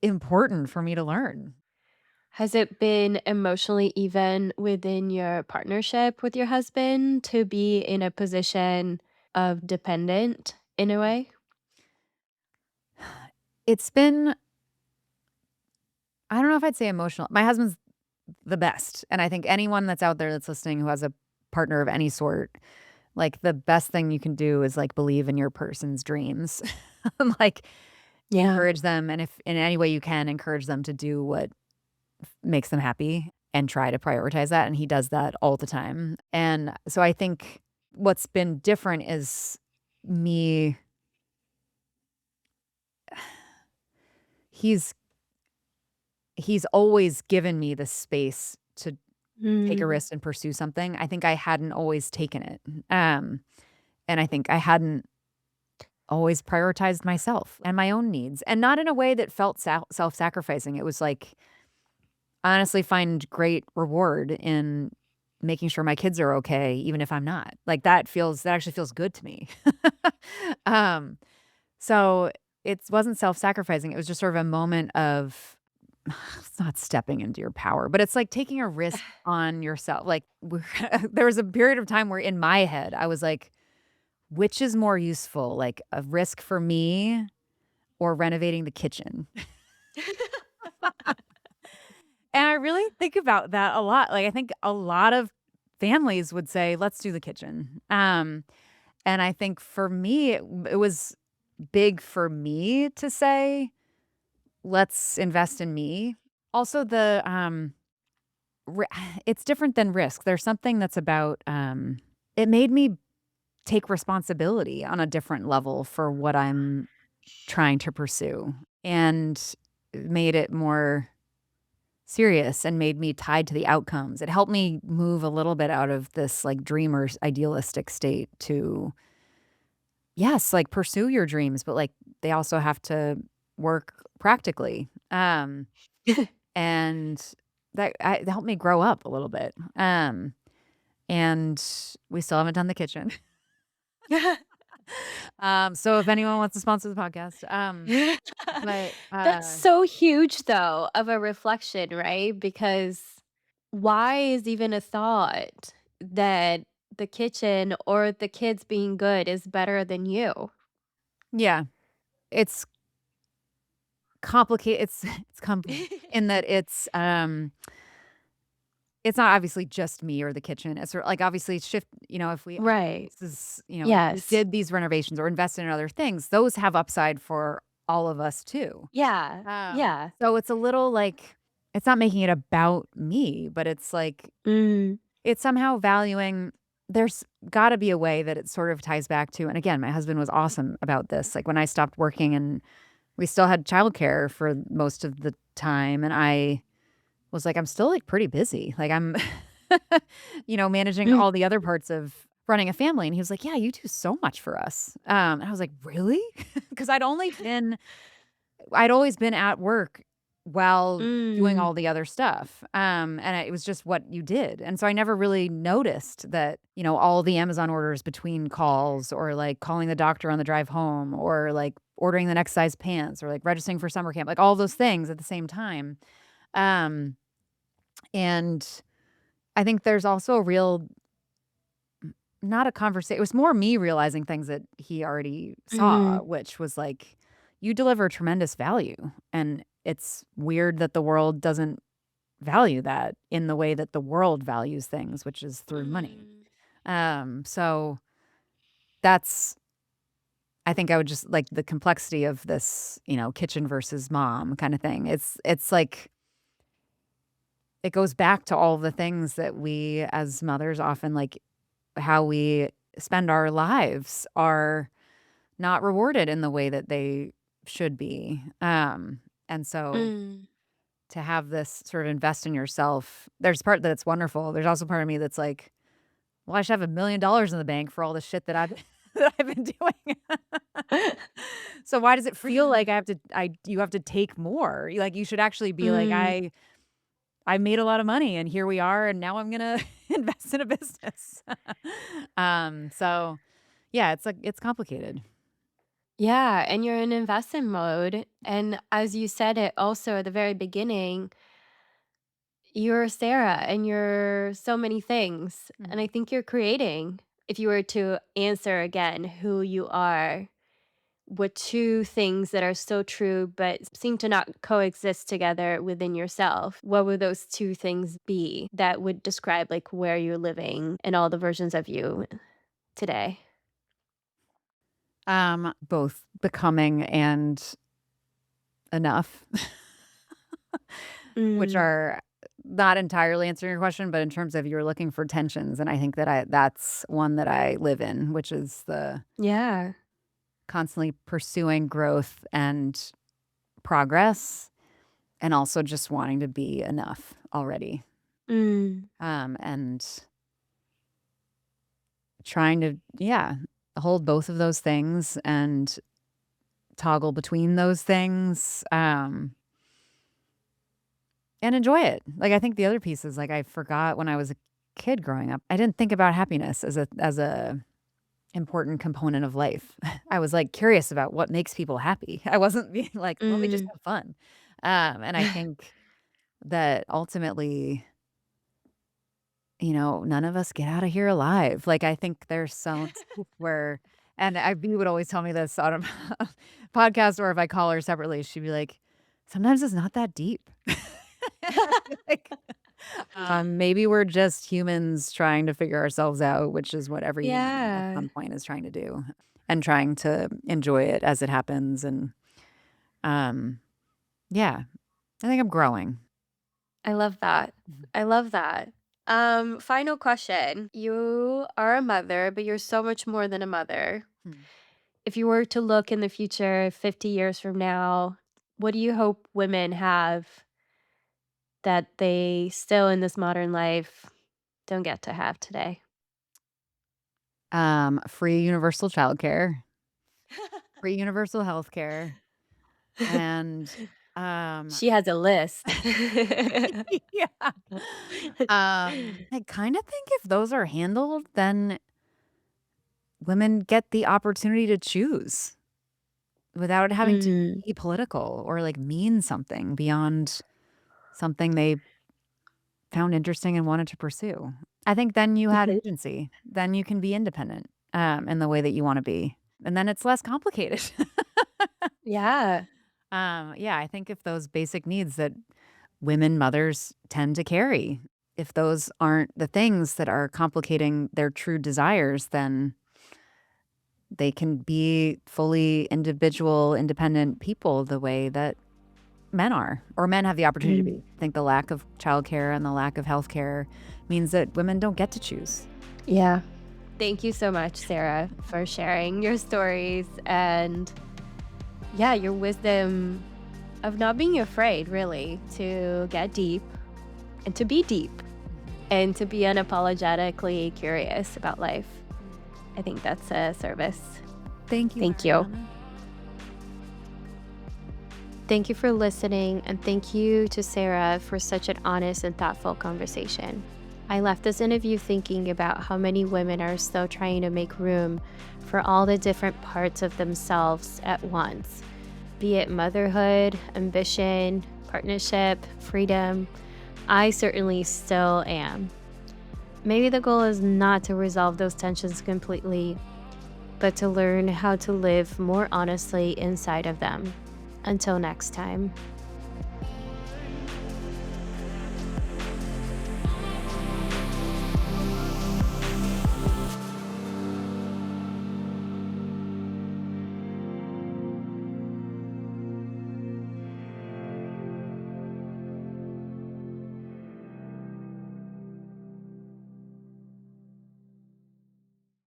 important for me to learn. Has it been emotionally even within your partnership with your husband to be in a position of dependent in a way? It's been I don't know if I'd say emotional. My husband's the best, and I think anyone that's out there that's listening who has a partner of any sort, like, the best thing you can do is, like, believe in your person's dreams. Like, Yeah. encourage them, and if in any way you can, encourage them to do what makes them happy and try to prioritize that, and he does that all the time. And so I think what's been different is me he's he's always given me the space to take a Mm. risk and pursue something. I think I hadn't always taken it. Um, and I think I hadn't always prioritized myself and my own needs, and not in a way that felt self-sacrificing. It was like honestly find great reward in making sure my kids are okay, even if I'm not. Like, that actually feels good to me. Um, so it wasn't self-sacrificing, it was just sort of a moment of it's not stepping into your power, but it's like taking a risk on yourself. Like, we're there was a period of time where in my head, I was like, "Which is more useful, like, a risk for me or renovating the kitchen?" And I really think about that a lot. Like, I think a lot of families would say, "Let's do the kitchen." And I think for me, it was big for me to say, "Let's invest in me." Also, ri it's different than risk. There's something that's about, it made me take responsibility on a different level for what I'm trying to pursue, and made it more serious and made me tied to the outcomes. It helped me move a little bit out of this, like, dreamer's idealistic state to, yes, like, pursue your dreams, but, like, they also have to work practically. And it helped me grow up a little bit. And we still haven't done the kitchen. So if anyone wants to sponsor the podcast, but, That's so huge though of a reflection, right? Because why is even a thought that the kitchen or the kids being good is better than you? yeah, it's complicated. It's complicated in that it's not obviously just me or the kitchen. It's sort of like, obviously shift, if we Right. this is, if we Yes. did these renovations or invested in other things, those have upside for all of us too. Yeah. Um, Yeah. so it's a little like, it's not making it about me, but it's like, Mm. it's somehow valuing, there's gotta be a way that it sort of ties back to, and again, my husband was awesome about this. Like, when I stopped working and we still had childcare for most of the time, and I was like, "I'm still, like, pretty busy." Like, I'm, managing Mm. all the other parts of running a family, and he was like, "Yeah, you do so much for us." And I was like, "Really?" Because I'd always been at work while doing Mm. all the other stuff, and it was just what you did, and so I never really noticed that, all the Amazon orders between calls, or, like, calling the doctor on the drive home, or, like, ordering the next size pants, or, like, registering for summer camp, like, all those things at the same time. Um, and I think there's also a real, not a conversation, it was more me realizing things that he already saw, Mhm. which was like, you deliver tremendous value, and it's weird that the world doesn't value that in the way that the world values things, which is through money. Mm. So that's, I think I would just like the complexity of this, kitchen versus mom kind of thing. It's like, it goes back to all the things that we as mothers often, like, how we spend our lives are not rewarded in the way that they should be. And so Mm. to have this sort of invest in yourself, there's part that's wonderful. There's also part of me that's like, well, I should have $1 million in the bank for all the shit that I've that I've been doing. So why does it feel like you have to take more? Like, you should actually be like, Mm. I made a lot of money and here we are, and now I'm gonna invest in a business. So yeah, it's like, it's complicated. Yeah, and you're in investment mode, and as you said it also at the very beginning, you're Sarah and you're so many things, and I Mhm. think you're creating. If you were to answer again who you are, with two things that are so true but seem to not coexist together within yourself, what would those two things be that would describe like where you're living and all the versions of you today? Both becoming and enough, which Mm. are not entirely answering your question, but in terms of, you're looking for tensions, and I think that that's one that I live in, which is the Yeah. constantly pursuing growth and progress, and also just wanting to be enough already. Mm. And trying to, yeah, hold both of those things and toggle between those things. and enjoy it. Like, I think the other piece is, like, I forgot when I was a kid growing up, I didn't think about happiness as a important component of life. I was, like, curious about what makes people happy. I wasn't being like, "Let me just Mm. have fun." And I think that ultimately, none of us get out of here alive. Like, I think there's some where and B would always tell me this on a podcast, or if I call her separately, she'd be like, "Sometimes it's not that deep." I feel like, maybe we're just humans trying to figure ourselves out, which is what every human at Yeah. some point is trying to do, and trying to enjoy it as it happens, and, um, yeah, I think I'm growing. I love that. Mhm. I love that. Final question. You are a mother, but you're so much more than a mother. Hmm. If you were to look in the future 50 years from now, what do you hope women have that they still in this modern life don't get to have today? Free universal childcare, free universal healthcare, and, um She has a list. yeah. I kinda think if those are handled, then women get the opportunity to choose without it having to Mm. be political or, like, mean something beyond something they found interesting and wanted to pursue. I think then you had agency. Then you can be independent, in the way that you wanna be, and then it's less complicated. Yeah. Yeah, I think if those basic needs that women mothers tend to carry, if those aren't the things that are complicating their true desires, then they can be fully individual, independent people the way that men are, or men have the opportunity to Mm. be. I think the lack of childcare and the lack of healthcare means that women don't get to choose. Yeah. Thank you so much, Sarah, for sharing your stories and, yeah, your wisdom of not being afraid, really, to get deep and to be deep and to be unapologetically curious about life. I think that's a service. Thank you, Thank you. Mariana. Thank you for listening, and thank you to Sarah for such an honest and thoughtful conversation. I left this interview thinking about how many women are still trying to make room for all the different parts of themselves at once, be it motherhood, ambition, partnership, freedom. I certainly still am. Maybe the goal is not to resolve those tensions completely, but to learn how to live more honestly inside of them. Until next time.